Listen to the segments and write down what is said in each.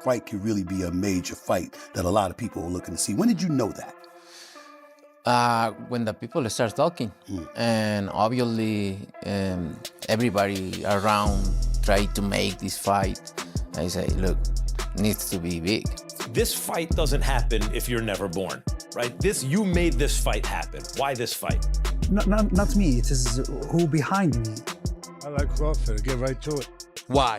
fight could really be a major fight that a lot of people are looking to see. When did you know that? When the people start talking, and obviously everybody around try to make this fight. I say, look, needs to be big. This fight doesn't happen if you're never born, right? You made this fight happen. Why this fight? Not me, it is who behind me. I like Crawford, get right to it. Why?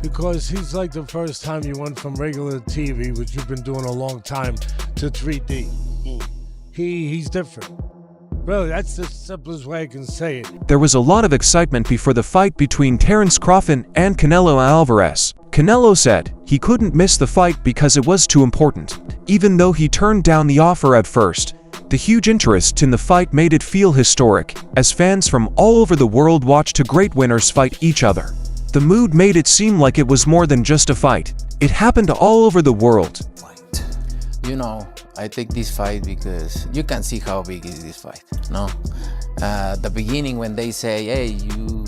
Because he's like the first time you went from regular TV, which you've been doing a long time, to 3D. He's different. Really, that's the simplest way I can say it. There was a lot of excitement before the fight between Terence Crawford and Canelo Alvarez. Canelo said he couldn't miss the fight because it was too important. Even though he turned down the offer at first, the huge interest in the fight made it feel historic, as fans from all over the world watched two great winners fight each other. The mood made it seem like it was more than just a fight. It happened all over the world. You know, I take this fight because you can see how big is this fight, no? The beginning when they say, hey, you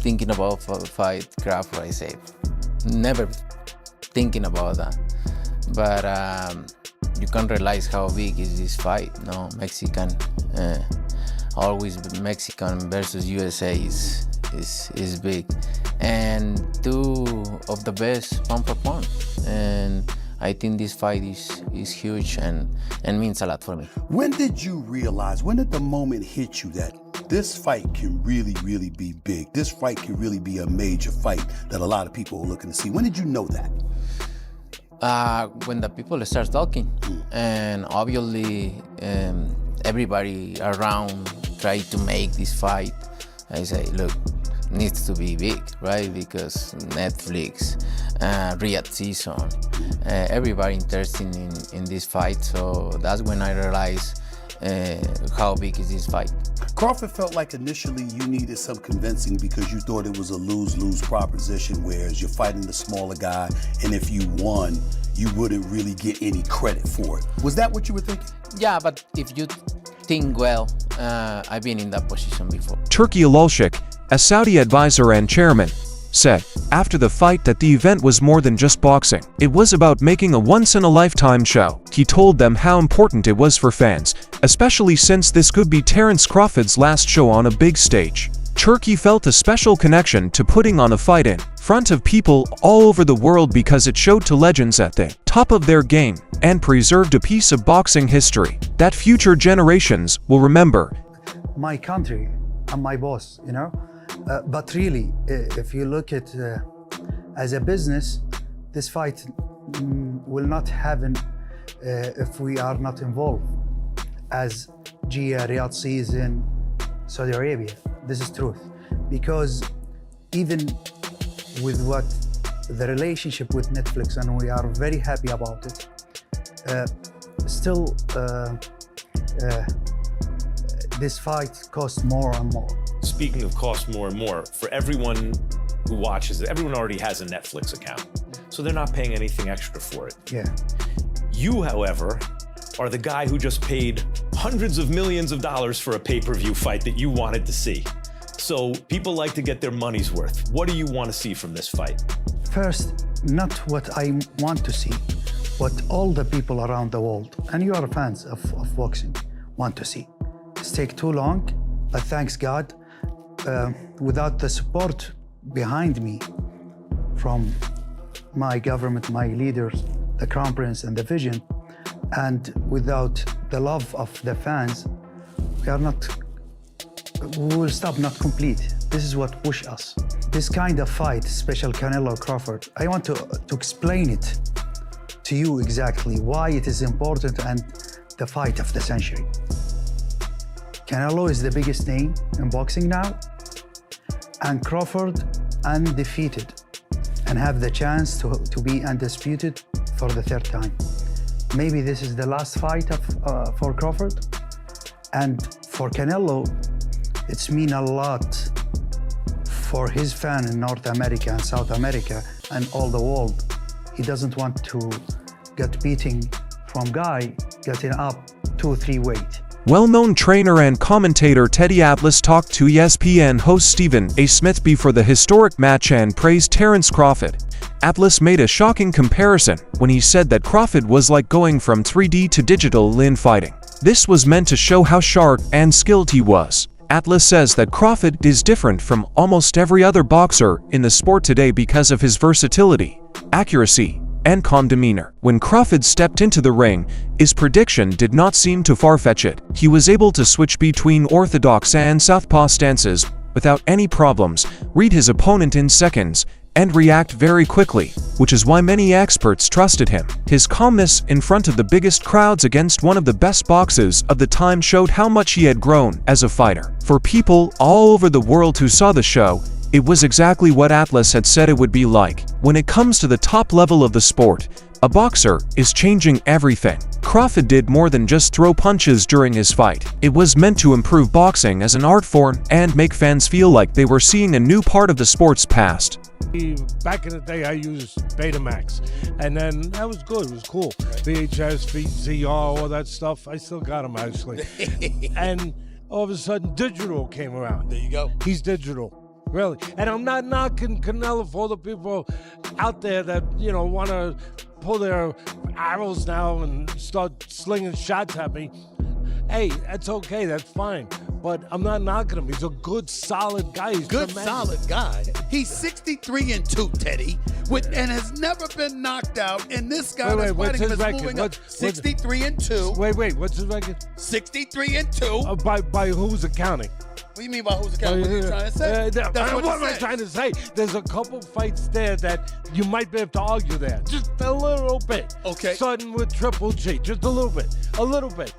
thinking about fight Crawford, I say, never thinking about that. But you can realize how big is this fight, no? Mexican, always Mexican versus USA is big. And two of the best pound for pound. And I think this fight is huge and means a lot for me. When did you realize, when did the moment hit you that this fight can really, really be big? This fight can really be a major fight that a lot of people are looking to see. When did you know that? When the people start talking, and obviously everybody around try to make this fight. I say, look, needs to be big, right? Because Netflix, Riyadh season, everybody interested in this fight. So that's when I realized how big is this fight. Crawford felt like initially you needed some convincing because you thought it was a lose-lose proposition, whereas you're fighting the smaller guy, and if you won, you wouldn't really get any credit for it. Was that what you were thinking? Yeah, but if you think well, I've been in that position before. Turki Alalshik, a Saudi advisor and chairman, said after the fight that the event was more than just boxing. It was about making a once-in-a-lifetime show. He told them how important it was for fans, especially since this could be Terence Crawford's last show on a big stage. Turki felt a special connection to putting on a fight in front of people all over the world because it showed to legends at the top of their game and preserved a piece of boxing history that future generations will remember. My country and my boss, you know? But really, if you look at as a business, this fight will not happen if we are not involved. As Gia, Riyadh season, Saudi Arabia, this is truth. Because even with what the relationship with Netflix, and we are very happy about it, still this fight costs more and more. Speaking of cost more and more, for everyone who watches it, everyone already has a Netflix account, so they're not paying anything extra for it. Yeah. You, however, are the guy who just paid hundreds of millions of dollars for a pay-per-view fight that you wanted to see. So people like to get their money's worth. What do you want to see from this fight? First, not what I want to see, what all the people around the world, and you are fans of boxing, want to see. It's taken too long, but thanks God, without the support behind me from my government, my leaders, the Crown Prince and the vision, and without the love of the fans, we will stop, not complete. This is what push us. This kind of fight, special Canelo Crawford, I want to explain it to you exactly why it is important and the fight of the century. Canelo is the biggest name in boxing now, and Crawford undefeated and have the chance to be undisputed for the third time. Maybe this is the last fight for Crawford, and for Canelo, it's mean a lot for his fan in North America and South America and all the world. He doesn't want to get beating from guy getting up 2-3 weight. Well-known trainer and commentator Teddy Atlas talked to ESPN host Stephen A. Smith before the historic match and praised Terence Crawford. Atlas made a shocking comparison when he said that Crawford was like going from 3D to digital in fighting. This was meant to show how sharp and skilled he was. Atlas says that Crawford is different from almost every other boxer in the sport today because of his versatility, accuracy, and calm demeanor. When Crawford stepped into the ring, his prediction did not seem too far-fetched. He was able to switch between orthodox and southpaw stances without any problems, read his opponent in seconds, and react very quickly, which is why many experts trusted him. His calmness in front of the biggest crowds against one of the best boxers of the time showed how much he had grown as a fighter. For people all over the world who saw the show, it was exactly what Atlas had said it would be like. When it comes to the top level of the sport, a boxer is changing everything. Crawford did more than just throw punches during his fight. It was meant to improve boxing as an art form and make fans feel like they were seeing a new part of the sport's past. Back in the day, I used Betamax, and then that was good. It was cool. VHS, VCR, all that stuff. I still got them, actually. And all of a sudden, digital came around. There you go. He's digital. Really. And I'm not knocking Canelo for all the people out there that, want to pull their arrows now and start slinging shots at me. Hey, that's okay. That's fine. But I'm not knocking him. He's a good, solid guy. He's Good, tremendous. solid guy. He's 63-2, Teddy, and has never been knocked out. And this guy that's what's fighting him his is record? moving up 63-2. Wait, what's his record? 63-2. By who's accounting? What do you mean by who's accounting? What are you trying to say? That's what am I trying to say? There's a couple fights there that you might be able to argue there. Just a little bit. Okay. Starting with Triple G. Just a little bit. A little bit,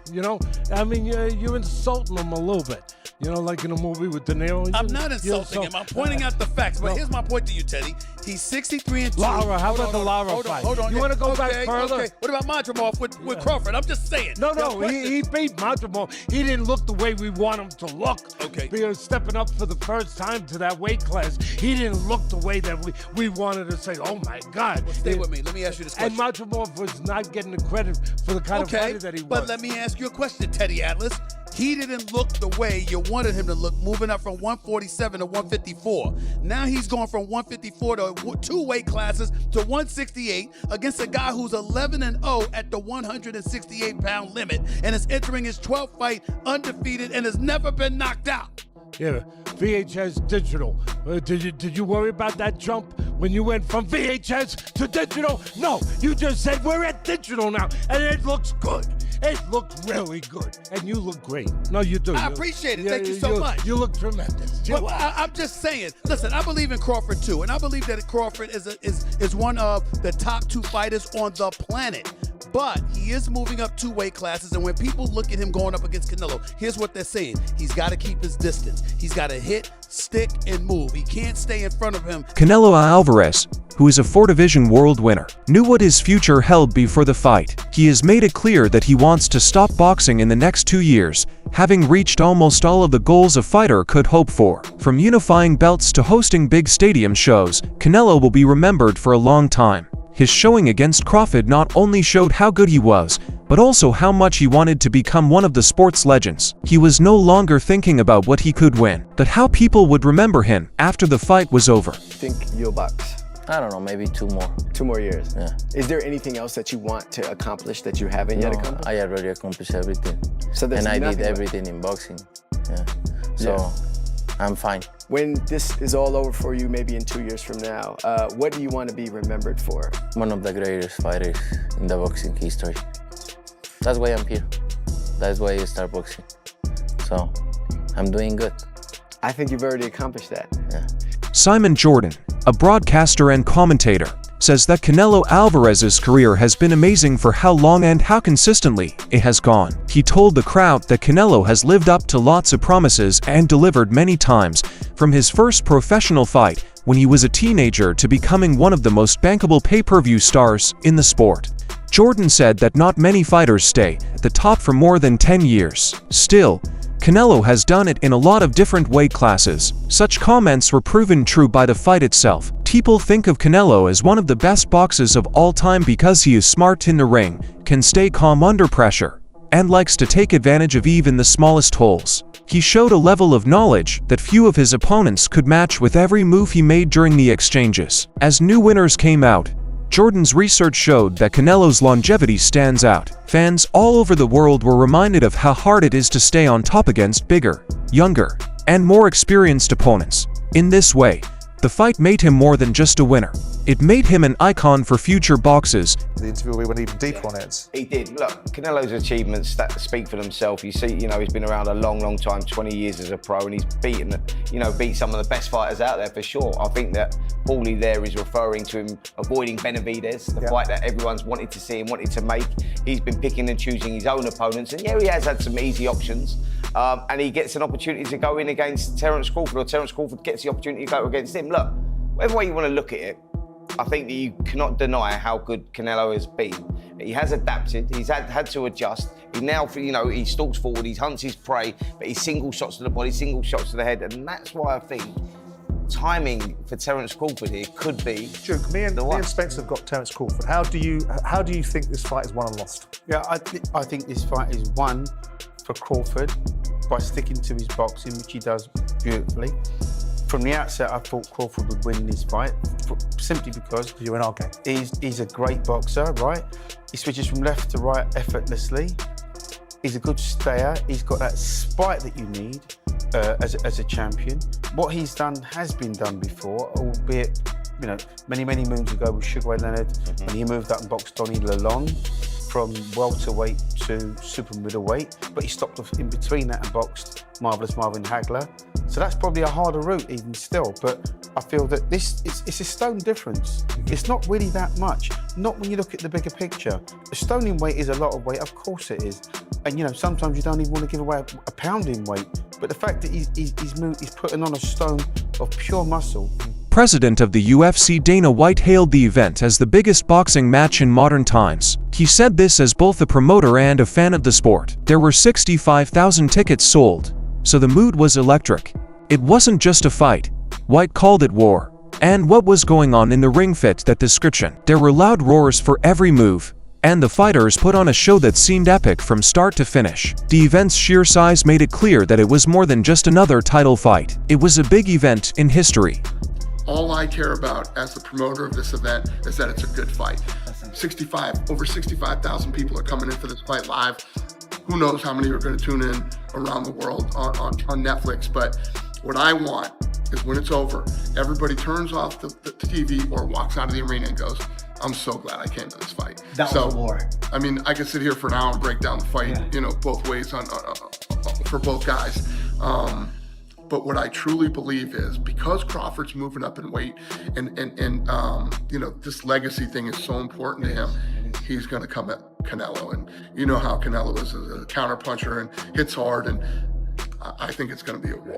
I mean, you're insulting him a little bit. Like in a movie with De Niro. I'm not insulting him. I'm pointing out the facts. But here's my point to you, Teddy. He's 63-2. Lara, how about the Lara fight? Hold on. You want to go back further? Okay. What about Madrimov with Crawford? I'm just saying. No, he beat Madrimov. He didn't look the way we want him to look. Okay. Because stepping up for the first time to that weight class, he didn't look the way that we wanted to say, oh my God. Well, stay with me. Let me ask you this question. And Madrimov was not getting the credit for the kind of fighter that he was. But let me ask you a question, Teddy Atlas. He didn't look the way you wanted him to look, moving up from 147 to 154. Now he's going from 154 to 2 weight classes to 168 against a guy who's 11-0 at the 168-pound limit and is entering his 12th fight undefeated and has never been knocked out. Yeah, VHS digital. Did you worry about that jump when you went from VHS to digital? No, you just said we're at digital now, and it looks good. It looks really good, and you look great. No, you do. I appreciate it. Thank you so much. You look tremendous. But I'm just saying. Listen, I believe in Crawford too, and I believe that Crawford is one of the top 2 fighters on the planet. But he is moving up 2 weight classes, and when people look at him going up against Canelo, here's what they're saying. He's got to keep his distance. He's got to hit, stick, and move. He can't stay in front of him. Canelo Alvarez, who is a 4-division world winner, knew what his future held before the fight. He has made it clear that he wants to stop boxing in the next 2 years, having reached almost all of the goals a fighter could hope for. From unifying belts to hosting big stadium shows, Canelo will be remembered for a long time. His showing against Crawford not only showed how good he was, but also how much he wanted to become one of the sport's legends. He was no longer thinking about what he could win, but how people would remember him after the fight was over. Think you'll box? I don't know, maybe 2 more. 2 more years? Yeah. Is there anything else that you want to accomplish that you haven't yet accomplished? I already accomplished everything. So there's and I nothing did left. everything in boxing. Yeah. So I'm fine. When this is all over for you, maybe in 2 years from now, what do you want to be remembered for? One of the greatest fighters in the boxing history. That's why I'm here. That's why I start boxing. So I'm doing good. I think you've already accomplished that. Yeah. Simon Jordan, a broadcaster and commentator, says that Canelo Alvarez's career has been amazing for how long and how consistently it has gone. He told the crowd that Canelo has lived up to lots of promises and delivered many times, from his first professional fight when he was a teenager to becoming one of the most bankable pay-per-view stars in the sport. Jordan said that not many fighters stay at the top for more than 10 years. Still, Canelo has done it in a lot of different weight classes. Such comments were proven true by the fight itself. People think of Canelo as one of the best boxers of all time because he is smart in the ring, can stay calm under pressure, and likes to take advantage of even the smallest holes. He showed a level of knowledge that few of his opponents could match with every move he made during the exchanges. As new winners came out, Jordan's research showed that Canelo's longevity stands out. Fans all over the world were reminded of how hard it is to stay on top against bigger, younger, and more experienced opponents. In this way, the fight made him more than just a winner. It made him an icon for future boxers. The interview, we went even deeper on it. He did. Look, Canelo's achievements that speak for themselves. You see, he's been around a long, long time, 20 years as a pro, and he's beat some of the best fighters out there for sure. I think that Paulie there is referring to him avoiding Benavidez, the fight that everyone's wanted to see and wanted to make. He's been picking and choosing his own opponents, and yeah, he has had some easy options. And he gets an opportunity to go in against Terence Crawford, or Terence Crawford gets the opportunity to go against him. Look, whatever way you want to look at it, I think that you cannot deny how good Canelo has been. He has adapted, he's had to adjust. He now, he stalks forward, he hunts his prey, but he single shots to the body, single shots to the head, and that's why I think timing for Terence Crawford here could be Duke, me and Spencer have got Terence Crawford. How do you think this fight is won and lost? Yeah, I think this fight is won for Crawford by sticking to his boxing, which he does beautifully. From the outset, I thought Crawford would win this fight, simply because you're an arcade. He's a great boxer, right? He switches from left to right effortlessly. He's a good stayer. He's got that spite that you need as a champion. What he's done has been done before, albeit many moons ago with Sugar Ray Leonard, when he moved up and boxed Donnie Lalonde from welterweight to super middleweight, but he stopped off in between that and boxed Marvelous Marvin Hagler. So that's probably a harder route even still, but I feel that it's a stone difference. It's not really that much, not when you look at the bigger picture. A stone in weight is a lot of weight, of course it is. And sometimes you don't even want to give away a pound in weight, but the fact that he's putting on a stone of pure muscle. President of the UFC Dana White hailed the event as the biggest boxing match in modern times. He said this as both a promoter and a fan of the sport. There were 65,000 tickets sold, so the mood was electric. It wasn't just a fight. White called it war. And what was going on in the ring fit that description. There were loud roars for every move, and the fighters put on a show that seemed epic from start to finish. The event's sheer size made it clear that it was more than just another title fight. It was a big event in history. All I care about as the promoter of this event is that it's a good fight. Over 65,000 people are coming in for this fight live. Who knows how many are going to tune in around the world on Netflix, but what I want is when it's over, everybody turns off the TV or walks out of the arena and goes, I'm so glad I came to this fight. That was war. I mean, I could sit here for an hour and break down the fight, both ways for both guys. But what I truly believe is because Crawford's moving up in weight and this legacy thing is so important to him, he's going to come at Canelo. And you know how Canelo is a counterpuncher and hits hard, and I think it's going to be a war.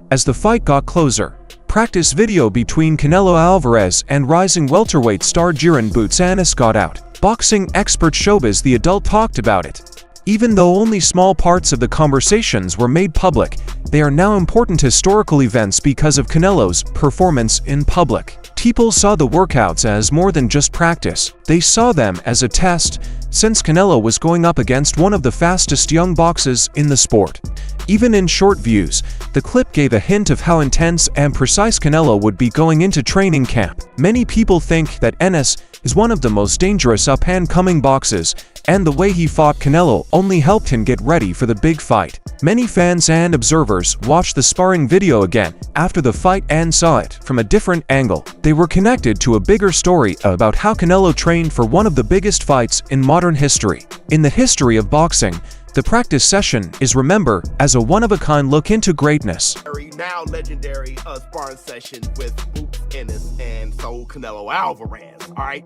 As the fight got closer, practice video between Canelo Alvarez and rising welterweight star Jiren Butsanis got out. Boxing expert Showbiz the Adult talked about it. Even though only small parts of the conversations were made public, they are now important historical events because of Canelo's performance in public. People saw the workouts as more than just practice. They saw them as a test, since Canelo was going up against one of the fastest young boxers in the sport. Even in short views, the clip gave a hint of how intense and precise Canelo would be going into training camp. Many people think that Enes is one of the most dangerous up-and-coming boxers, and the way he fought Canelo only helped him get ready for the big fight. Many fans and observers watched the sparring video again after the fight and saw it from a different angle. They were connected to a bigger story about how Canelo trained for one of the biggest fights in modern history. In the history of boxing, the practice session is remembered as a one-of-a-kind look into greatness. Now legendary sparring session with Boots Ennis and Saul Canelo Alvarez, all right?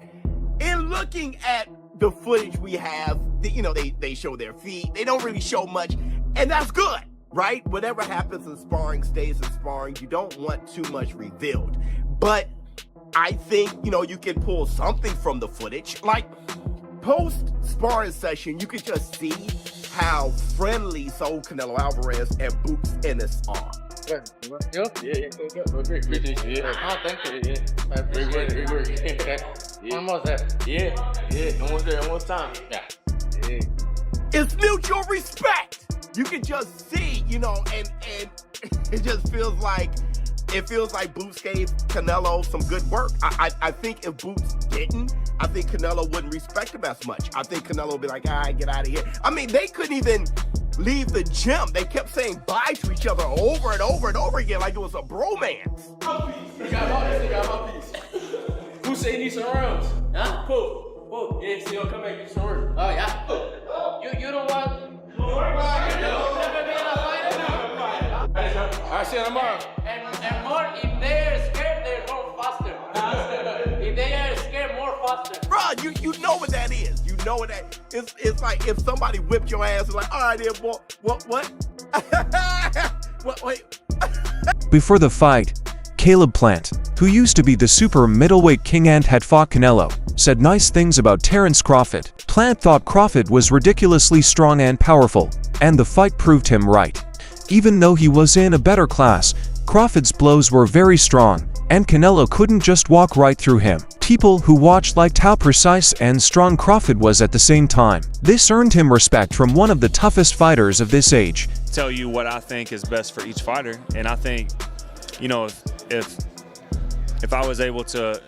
In looking at the footage we have, they show their feet. They don't really show much, and that's good, right? Whatever happens in sparring stays in sparring. You don't want too much revealed. But I think, you can pull something from the footage. Like, post-sparring session, you can just see how friendly Saul Canelo Alvarez and Boots Ennis are. Yeah, great. Yeah. Oh, thank you. Yeah. Very good. Almost there. Yeah. Almost there. Almost time. Yeah. It's mutual respect. You can just see, you know, and it just feels like Boots gave Canelo some good work. I think if Boots didn't, I think Canelo wouldn't respect him as much. I think Canelo would be like, all right, get out of here. I mean, they couldn't even leave the gym. They kept saying bye to each other over and over and over again like it was a bromance. You got my piece. Who say he needs some rounds? Huh? Who? Yeah, so you'll come back and get some rounds. Oh, yeah. You don't want... I'll see you tomorrow. And more, if they are scared, they're more faster. If they are scared, more faster. Bro, you know what that is. You know what that is. It's like if somebody whipped your ass and like, all right, then, boy, what? Wait. Before the fight, Caleb Plant, who used to be the super middleweight king and had fought Canelo, said nice things about Terence Crawford. Plant thought Crawford was ridiculously strong and powerful, and the fight proved him right. Even though he was in a better class, Crawford's blows were very strong, and Canelo couldn't just walk right through him. People who watched liked how precise and strong Crawford was at the same time. This earned him respect from one of the toughest fighters of this age. Tell you what I think is best for each fighter, and I think, you know, if I was able to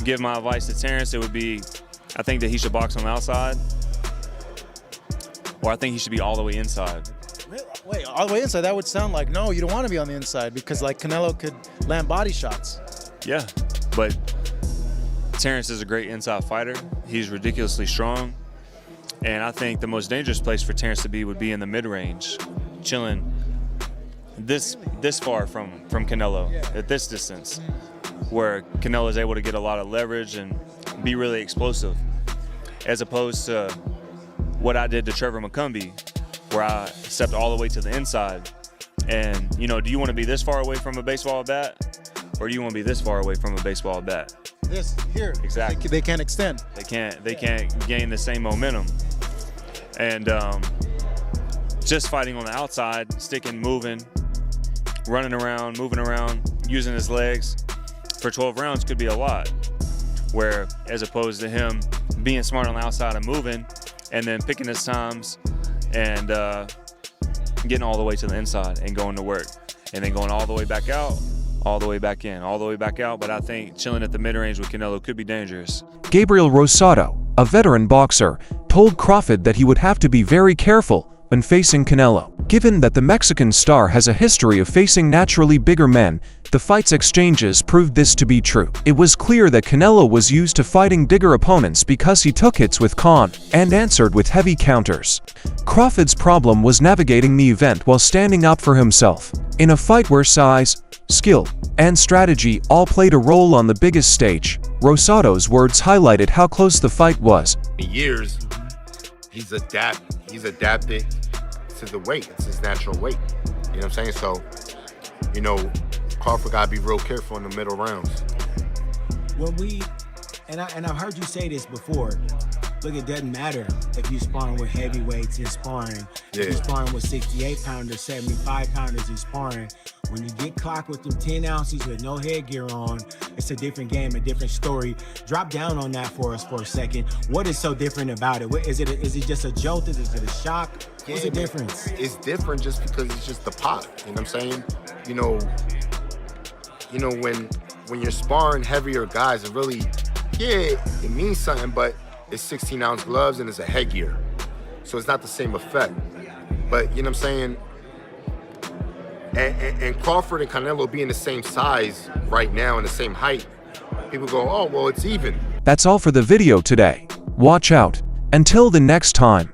give my advice to Terence, it would be, I think that he should box on the outside, or I think he should be all the way inside. Wait, all the way inside? That would sound like, no, you don't want to be on the inside because like Canelo could land body shots. Yeah, but Terence is a great inside fighter. He's ridiculously strong. And I think the most dangerous place for Terence to be would be in the mid-range, chilling this far from Canelo, at this distance, where Canelo is able to get a lot of leverage and be really explosive, as opposed to what I did to Trevor McCumbee, where I stepped all the way to the inside. And, you know, do you want to be this far away from a baseball bat, or do you want to be this far away from a baseball bat? This, here. Exactly. They can't extend. They can't gain the same momentum. And just fighting on the outside, sticking, moving, running around, moving around, using his legs for 12 rounds could be a lot. Where, as opposed to him being smart on the outside and moving, and then picking his times, and getting all the way to the inside and going to work, and then going all the way back out, all the way back in, all the way back out. But I think chilling at the mid-range with Canelo could be dangerous. Gabriel Rosado, a veteran boxer, told Crawford that he would have to be very careful when facing Canelo. Given that the Mexican star has a history of facing naturally bigger men, the fight's exchanges proved this to be true. It was clear that Canelo was used to fighting bigger opponents because he took hits with calm and answered with heavy counters. Crawford's problem was navigating the event while standing up for himself. In a fight where size, skill, and strategy all played a role on the biggest stage, Rosado's words highlighted how close the fight was. In years, he's adapted to the weight. It's his natural weight. You know what I'm saying? So, you know, Crawford gotta be real careful in the middle rounds. When I've heard you say this before, look, it doesn't matter if you're sparring with heavyweights in sparring. Yeah. If you're sparring with 68-pounders, 75-pounders in sparring. When you get clocked with them 10 ounces with no headgear on, it's a different game, a different story. Drop down on that for us for a second. What is so different about it? Is it just a jolt? Is it a shock? What's the difference? It's different just because it's just the pop. You know what I'm saying? You know when you're sparring heavier guys, it really, it means something, but it's 16-ounce gloves and it's a headgear. So it's not the same effect. But you know what I'm saying? And Crawford and Canelo being the same size right now and the same height, people go, oh, well, it's even. That's all for the video today. Watch out. Until the next time.